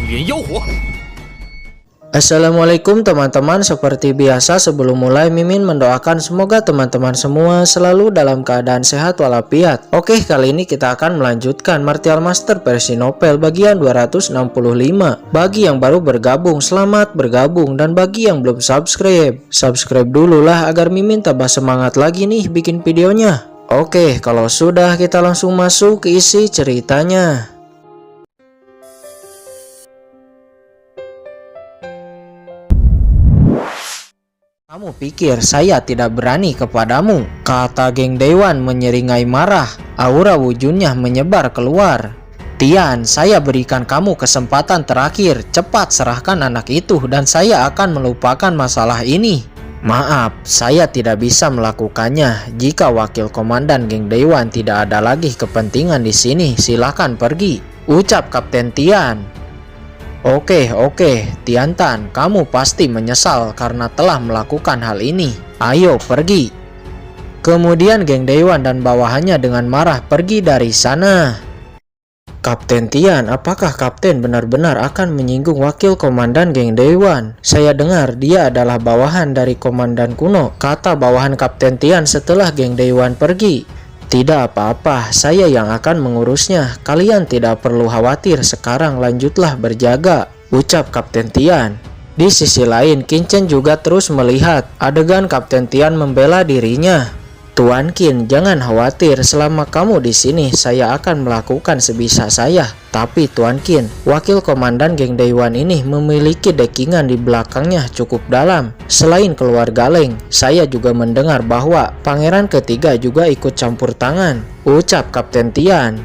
元妖火。 Assalamualaikum teman-teman, seperti biasa sebelum mulai Mimin mendoakan semoga teman-teman semua selalu dalam keadaan sehat walafiat. Oke, kali ini kita akan melanjutkan Martial Master versi novel bagian 265. Bagi yang baru bergabung, selamat bergabung, dan bagi yang belum subscribe dulu lah agar Mimin tambah semangat lagi nih bikin videonya. Oke, kalau sudah kita langsung masuk ke isi ceritanya. Kamu pikir saya tidak berani kepadamu? Kata geng Dewan menyeringai marah. Aura wujudnya menyebar keluar. Tian, saya berikan kamu kesempatan terakhir. Cepat serahkan anak itu dan saya akan melupakan masalah ini. Maaf, saya tidak bisa melakukannya. Jika wakil komandan geng Dewan tidak ada lagi kepentingan di sini, silakan pergi, ucap Kapten Tian. Oke, Tian Tan, kamu pasti menyesal karena telah melakukan hal ini. Ayo pergi. Kemudian geng Dewan dan bawahannya dengan marah pergi dari sana. Kapten Tian, apakah Kapten benar-benar akan menyinggung wakil komandan geng Dewan? Saya dengar dia adalah bawahan dari komandan kuno, kata bawahan Kapten Tian setelah geng Dewan pergi. Tidak apa-apa, saya yang akan mengurusnya. Kalian tidak perlu khawatir, sekarang lanjutlah berjaga, ucap Kapten Tian. Di sisi lain, Qin Chen juga terus melihat adegan Kapten Tian membela dirinya. Tuan Qin, jangan khawatir, selama kamu di sini saya akan melakukan sebisa saya. Tapi Tuan Qin, wakil komandan geng Dewan ini memiliki dekingan di belakangnya cukup dalam. Selain keluarga Leng, saya juga mendengar bahwa pangeran ketiga juga ikut campur tangan, ucap Kapten Tian.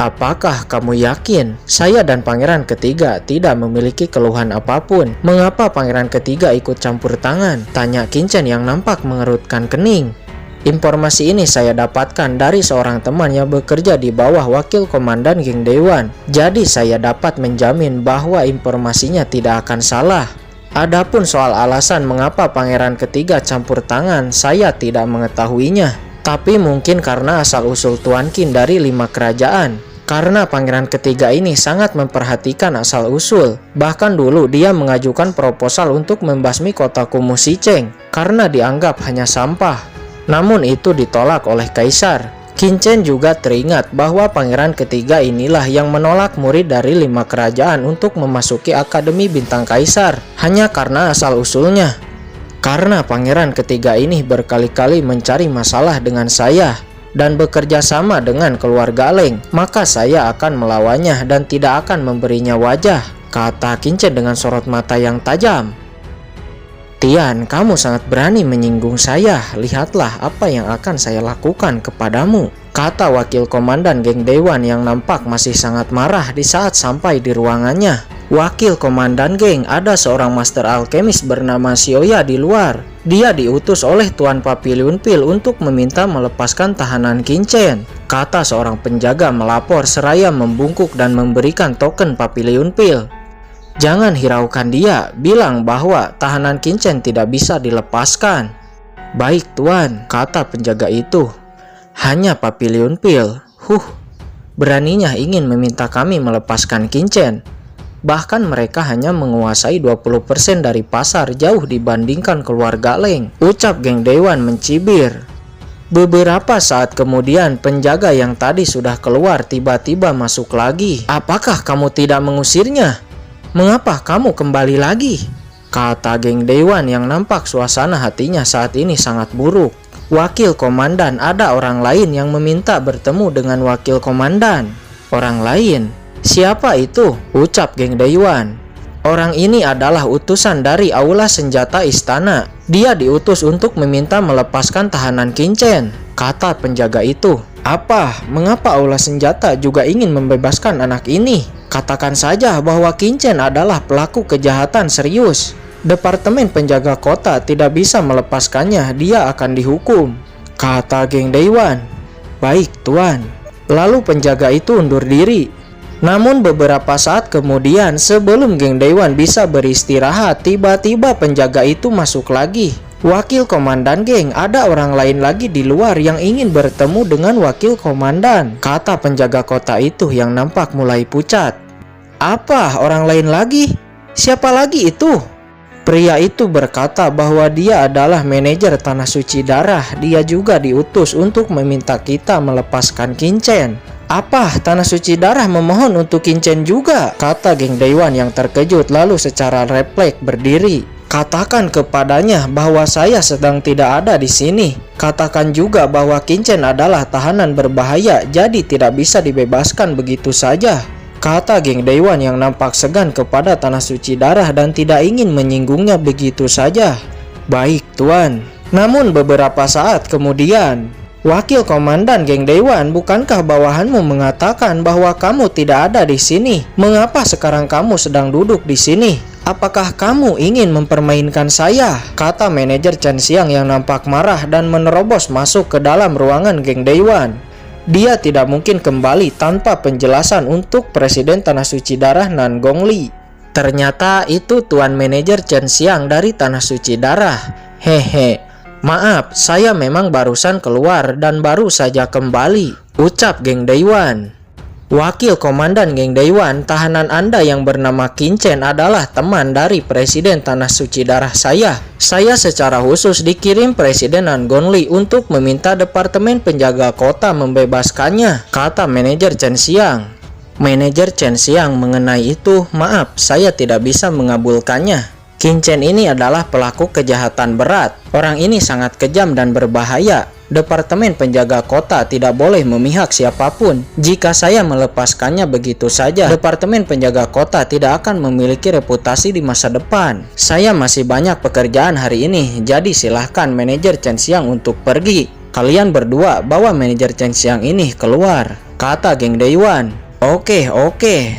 Apakah kamu yakin saya dan pangeran ketiga tidak memiliki keluhan apapun? Mengapa pangeran ketiga ikut campur tangan? Tanya Qin Chen yang nampak mengerutkan kening. Informasi ini saya dapatkan dari seorang teman yang bekerja di bawah wakil komandan geng Dewan. Jadi saya dapat menjamin bahwa informasinya tidak akan salah. Adapun soal alasan mengapa pangeran ketiga campur tangan, saya tidak mengetahuinya. Tapi mungkin karena asal-usul Tuan Qin dari 5 kerajaan. Karena pangeran ketiga ini sangat memperhatikan asal-usul. Bahkan dulu dia mengajukan proposal untuk membasmi kota kumuh Xicheng karena dianggap hanya sampah. Namun itu ditolak oleh Kaisar. Qin Chen juga teringat bahwa pangeran ketiga inilah yang menolak murid dari 5 kerajaan untuk memasuki Akademi Bintang Kaisar hanya karena asal-usulnya. Karena pangeran ketiga ini berkali-kali mencari masalah dengan saya dan bekerja sama dengan keluarga Leng, maka saya akan melawannya dan tidak akan memberinya wajah, kata Qin Chen dengan sorot mata yang tajam. Tian, kamu sangat berani menyinggung saya. Lihatlah apa yang akan saya lakukan kepadamu, kata wakil komandan geng Dewan yang nampak masih sangat marah di saat sampai di ruangannya. Wakil komandan geng, ada seorang master alkemis bernama Xiaoya di luar. Dia diutus oleh Tuan Papiliun Pil untuk meminta melepaskan tahanan Qin Chen, kata seorang penjaga melapor seraya membungkuk dan memberikan token Papiliun Pil. Jangan hiraukan dia, bilang bahwa tahanan Qin Chen tidak bisa dilepaskan. Baik Tuan, kata penjaga itu. Hanya Papiliun Pil, beraninya ingin meminta kami melepaskan Qin Chen. Bahkan mereka hanya menguasai 20% dari pasar jauh dibandingkan keluarga Leng, ucap geng Dewan mencibir. Beberapa saat kemudian penjaga yang tadi sudah keluar tiba-tiba masuk lagi. Apakah kamu tidak mengusirnya? Mengapa kamu kembali lagi? Kata geng Dewan yang nampak suasana hatinya saat ini sangat buruk. Wakil komandan, ada orang lain yang meminta bertemu dengan wakil komandan. Orang lain? Siapa itu? Ucap geng Dewan. Orang ini adalah utusan dari aula senjata istana. Dia diutus untuk meminta melepaskan tahanan Qin Chen, kata penjaga itu. Apa? Mengapa aula senjata juga ingin membebaskan anak ini? Katakan saja bahwa Qin Chen adalah pelaku kejahatan serius. Departemen penjaga kota tidak bisa melepaskannya, dia akan dihukum, kata geng Dewan. Baik Tuan. Lalu penjaga itu undur diri. Namun beberapa saat kemudian, sebelum geng Dewan bisa beristirahat, tiba-tiba penjaga itu masuk lagi. Wakil komandan geng, ada orang lain lagi di luar yang ingin bertemu dengan wakil komandan, kata penjaga kota itu yang nampak mulai pucat. Apa orang lain lagi? Siapa lagi itu? Pria itu berkata bahwa dia adalah manajer Tanah Suci Darah. Dia juga diutus untuk meminta kita melepaskan Qinchen. Apa Tanah Suci Darah memohon untuk Qinchen juga? Kata geng Dewan yang terkejut lalu secara refleks berdiri. Katakan kepadanya bahwa saya sedang tidak ada di sini. Katakan juga bahwa Qinchen adalah tahanan berbahaya, jadi tidak bisa dibebaskan begitu saja. Kata geng Dewan yang nampak segan kepada Tanah Suci Darah dan tidak ingin menyinggungnya begitu saja. Baik Tuan. Namun beberapa saat kemudian, Wakil Komandan geng Dewan, bukankah bawahanmu mengatakan bahwa kamu tidak ada di sini? Mengapa sekarang kamu sedang duduk di sini? Apakah kamu ingin mempermainkan saya? Kata manajer Chen Xiang yang nampak marah dan menerobos masuk ke dalam ruangan geng Dewan. Dia tidak mungkin kembali tanpa penjelasan untuk Presiden Tanah Suci Darah Nan Gongli. Ternyata itu Tuan Manajer Chen Xiang dari Tanah Suci Darah. Hehe, maaf, saya memang barusan keluar dan baru saja kembali, ucap geng Dewan. Wakil Komandan geng Dewan, tahanan Anda yang bernama Qinchen adalah teman dari Presiden Tanah Suci Darah saya. Saya secara khusus dikirim Presiden Nan Gongli untuk meminta Departemen Penjaga Kota membebaskannya, kata manajer Chen Xiang. Manajer Chen Xiang mengenai itu, maaf, saya tidak bisa mengabulkannya. Qinchen ini adalah pelaku kejahatan berat. Orang ini sangat kejam dan berbahaya. Departemen Penjaga Kota tidak boleh memihak siapapun. Jika saya melepaskannya begitu saja, Departemen Penjaga Kota tidak akan memiliki reputasi di masa depan. Saya masih banyak pekerjaan hari ini, jadi silahkan manajer Chen Xiang untuk pergi. Kalian berdua bawa manajer Chen Xiang ini keluar, kata geng Dewan. Oke,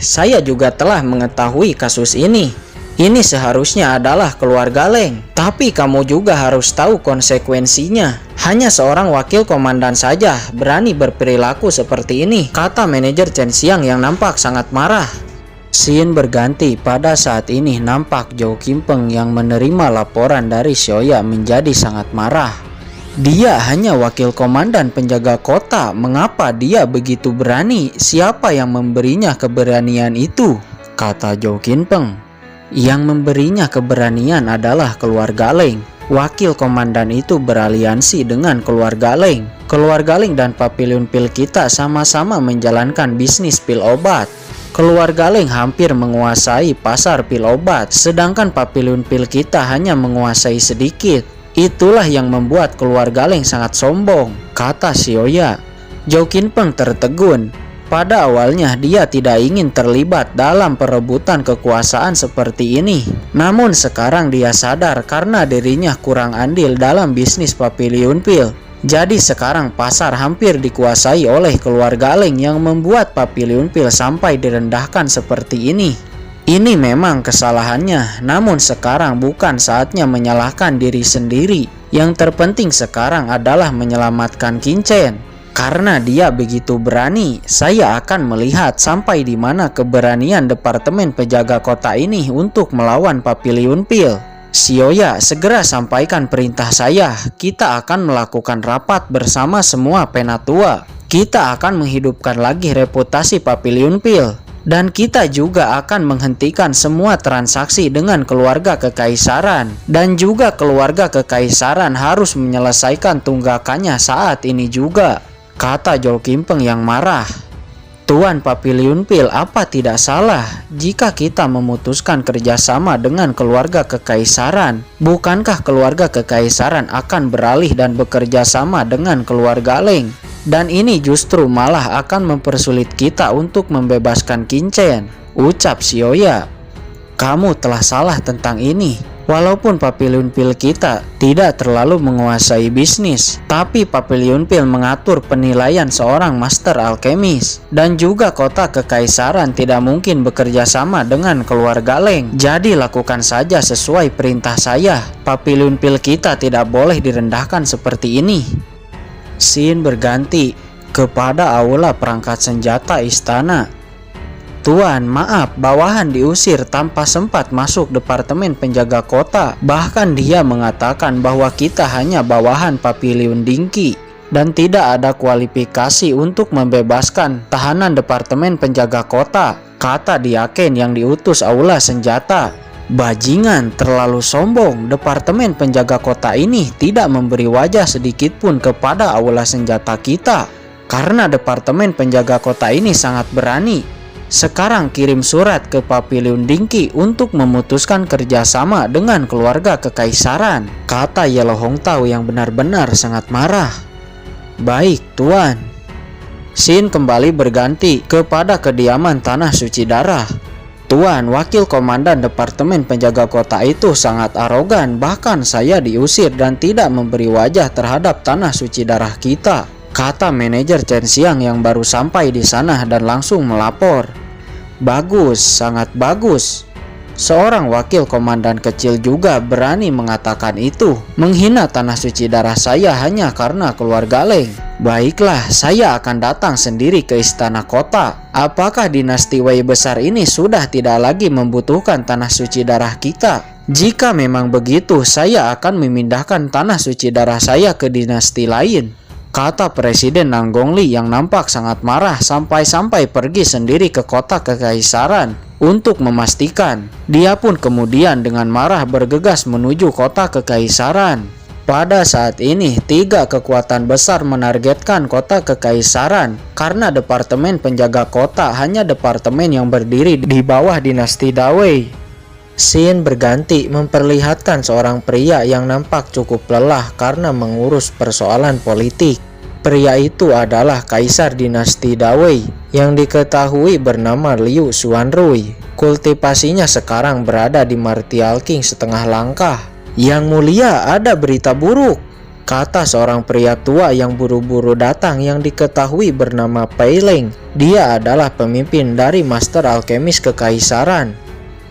saya juga telah mengetahui kasus ini. Ini seharusnya adalah keluarga Leng, tapi kamu juga harus tahu konsekuensinya. Hanya seorang wakil komandan saja berani berperilaku seperti ini, kata manajer Chen Xiang yang nampak sangat marah. Scene berganti, pada saat ini nampak Zhou Qimpeng yang menerima laporan dari Xiaoya menjadi sangat marah. Dia hanya wakil komandan penjaga kota, mengapa dia begitu berani? Siapa yang memberinya keberanian itu? Kata Zhou Qimpeng. Yang memberinya keberanian adalah keluarga Leng. Wakil komandan itu beraliansi dengan keluarga Leng. Keluarga Leng dan Papiliun Pil kita sama-sama menjalankan bisnis pil obat. Keluarga Leng hampir menguasai pasar pil obat, sedangkan Papiliun Pil kita hanya menguasai sedikit. Itulah yang membuat keluarga Leng sangat sombong, kata Xiaoya. Zhou Qimpeng tertegun. Pada awalnya dia tidak ingin terlibat dalam perebutan kekuasaan seperti ini. Namun sekarang dia sadar karena dirinya kurang andil dalam bisnis Papiliun Pil. Jadi sekarang pasar hampir dikuasai oleh keluarga Leng yang membuat Papiliun Pil sampai direndahkan seperti ini. Ini memang kesalahannya, namun sekarang bukan saatnya menyalahkan diri sendiri. Yang terpenting sekarang adalah menyelamatkan Qinchen. Karena dia begitu berani, saya akan melihat sampai di mana keberanian Departemen Penjaga Kota ini untuk melawan Papiliun Pil. Xiaoya, segera sampaikan perintah saya. Kita akan melakukan rapat bersama semua penatua. Kita akan menghidupkan lagi reputasi Papiliun Pil. Dan kita juga akan menghentikan semua transaksi dengan keluarga kekaisaran. Dan juga keluarga kekaisaran harus menyelesaikan tunggakannya saat ini juga, kata Zhou Qimpeng yang marah. Tuan Papiliun Pil, apa tidak salah jika kita memutuskan kerjasama dengan keluarga kekaisaran? Bukankah keluarga kekaisaran akan beralih dan bekerja sama dengan keluarga Leng? Dan ini justru malah akan mempersulit kita untuk membebaskan Qinchen, ucap Xiaoya. Kamu telah salah tentang ini. Walaupun Papiliun Pil kita tidak terlalu menguasai bisnis, tapi Papiliun Pil mengatur penilaian seorang master alkemis. Dan juga kota kekaisaran tidak mungkin bekerja sama dengan keluarga Leng. Jadi lakukan saja sesuai perintah saya. Papiliun Pil kita tidak boleh direndahkan seperti ini. Scene berganti kepada aula perangkat senjata istana. Tuan, maaf, bawahan diusir tanpa sempat masuk Departemen Penjaga Kota. Bahkan dia mengatakan bahwa kita hanya bawahan Papiliun Dingki. dan tidak ada kualifikasi untuk membebaskan tahanan Departemen Penjaga Kota, kata Diaken yang diutus Aula Senjata. Bajingan, terlalu sombong. Departemen Penjaga Kota ini tidak memberi wajah sedikit pun kepada Aula Senjata kita. Karena Departemen Penjaga Kota ini sangat berani. Sekarang kirim surat ke Papiliun Dingki untuk memutuskan kerjasama dengan keluarga kekaisaran, kata Yellow Hongtao yang benar-benar sangat marah. Baik, Tuan. Scene kembali berganti kepada kediaman Tanah Suci Darah. Tuan, wakil komandan Departemen Penjaga Kota itu sangat arogan, bahkan saya diusir dan tidak memberi wajah terhadap Tanah Suci Darah kita, kata manajer Chen Xiang yang baru sampai di sana dan langsung melapor. Bagus, sangat bagus. Seorang wakil komandan kecil juga berani mengatakan itu, menghina Tanah Suci Darah saya hanya karena keluarga Leng. Baiklah, saya akan datang sendiri ke istana kota. Apakah dinasti Wei besar ini sudah tidak lagi membutuhkan Tanah Suci Darah kita? Jika memang begitu, saya akan memindahkan Tanah Suci Darah saya ke dinasti lain, kata Presiden Nang Gongli yang nampak sangat marah sampai-sampai pergi sendiri ke kota kekaisaran untuk memastikan. Dia pun kemudian dengan marah bergegas menuju kota kekaisaran. Pada saat ini, 3 kekuatan besar menargetkan kota kekaisaran karena Departemen Penjaga Kota hanya departemen yang berdiri di bawah dinasti Dawei. Scene berganti memperlihatkan seorang pria yang nampak cukup lelah karena mengurus persoalan politik. Pria itu adalah Kaisar dinasti Dawei yang diketahui bernama Liu Xuanrui. Kultivasinya sekarang berada di Martial King setengah langkah. Yang mulia, ada berita buruk, kata seorang pria tua yang buru-buru datang yang diketahui bernama Pei Leng. Dia adalah pemimpin dari Master Alkemis Kekaisaran.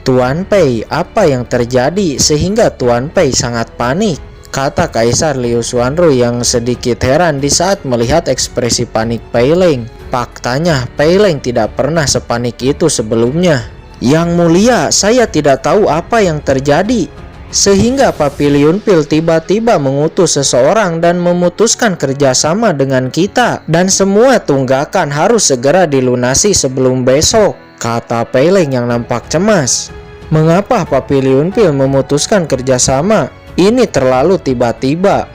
Tuan Pei, apa yang terjadi sehingga Tuan Pei sangat panik? Kata Kaisar Liu Xuanrui yang sedikit heran di saat melihat ekspresi panik Pei Leng. Faktanya, Pei Leng tidak pernah sepanik itu sebelumnya. Yang mulia, saya tidak tahu apa yang terjadi sehingga Papiliun Pil tiba-tiba mengutus seseorang dan memutuskan kerjasama dengan kita, dan semua tunggakan harus segera dilunasi sebelum besok, kata Pei Leng yang nampak cemas. Mengapa Papiliun Pil memutuskan kerjasama? Ini terlalu tiba-tiba.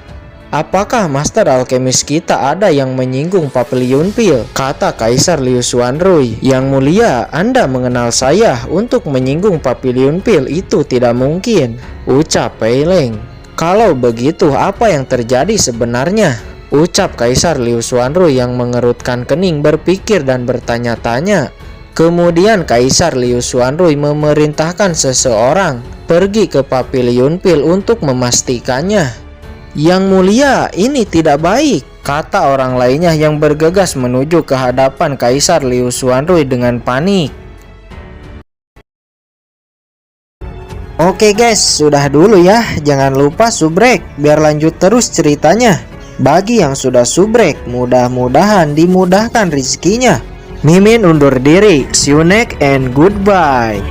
Apakah Master Alkemis kita ada yang menyinggung Papiliun Pil? Kata Kaisar Liu Xuanrui. Yang mulia, Anda mengenal saya. Untuk menyinggung Papiliun Pil itu tidak mungkin, ucap Pei Leng. Kalau begitu, apa yang terjadi sebenarnya? Ucap Kaisar Liu Xuanrui yang mengerutkan kening berpikir dan bertanya-tanya. Kemudian Kaisar Liu Xuanrui memerintahkan seseorang pergi ke Papiliun Pil untuk memastikannya. Yang mulia, ini tidak baik, kata orang lainnya yang bergegas menuju ke hadapan Kaisar Liu Xuanrui dengan panik. Oke guys, sudah dulu ya. Jangan lupa subrek biar lanjut terus ceritanya. Bagi yang sudah subrek, mudah-mudahan dimudahkan rezekinya. Mimin undur diri. See you next and goodbye.